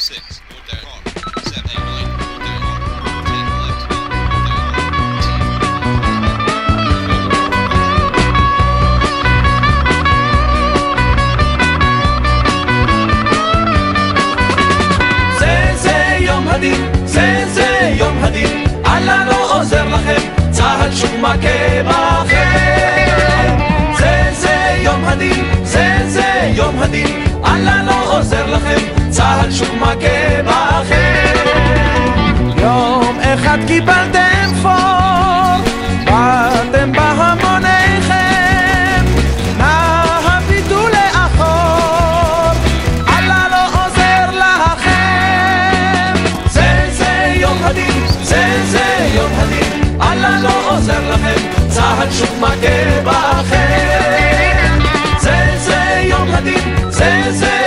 6, North Dial Hawk, 7, 8, 9, North Dial Hawk, 10, left, North Dial זה יום הדין, זה יום הדין, אללה לא עוזר לכם, צהל שוב מכה בכם. זה יום הדין, זה יום הדין, אללה לא עוזר לכם, צהל שוב מכה בכם. יום אחד קיבלתם פור, באתם בהמוניכם, נא הביטו לאחור, אללה לא עוזר לכם. זה יום הדין, זה יום הדין, אללה לא עוזר לכם, צהל שוב מכה בכם. זה יום הדין, זה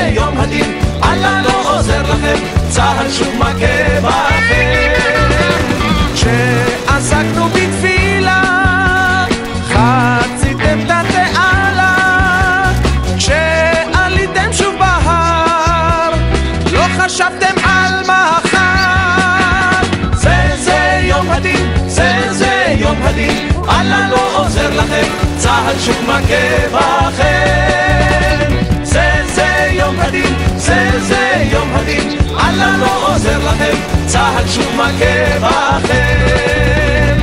יום הדין, אללה לא עוזר לכם, צהל שוב מכה בכם. כשעסקנו בתפילה, חציתם את התעלה, כשעליתם שוב בהר, לא חשבתם על מחר. זה יום הדין, זה יום הדין, אללה לא עוזר לכם, צהל שוב מכה בכם. זה יום הדין, זה יום הדין, אללה לא עוזר לכם, צהל שוב מכה בכם.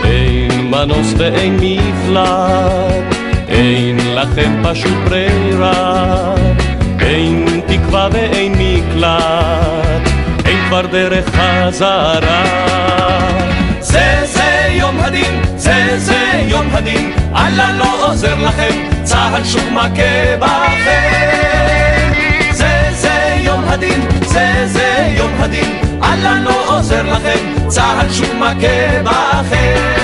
אין מנוס ואין מפלט, אין לכם פשוט ברירה, אין תקווה ואין מקלט, אין כבר דרך חזרה. זה יום הדין, זה יום הדין, אללה לא עוזר לכם, צהל שוב מכה בכם. זה יום הדין, זה יום הדין, אללה לא עוזר לכם, צהל שוב מכה בכם.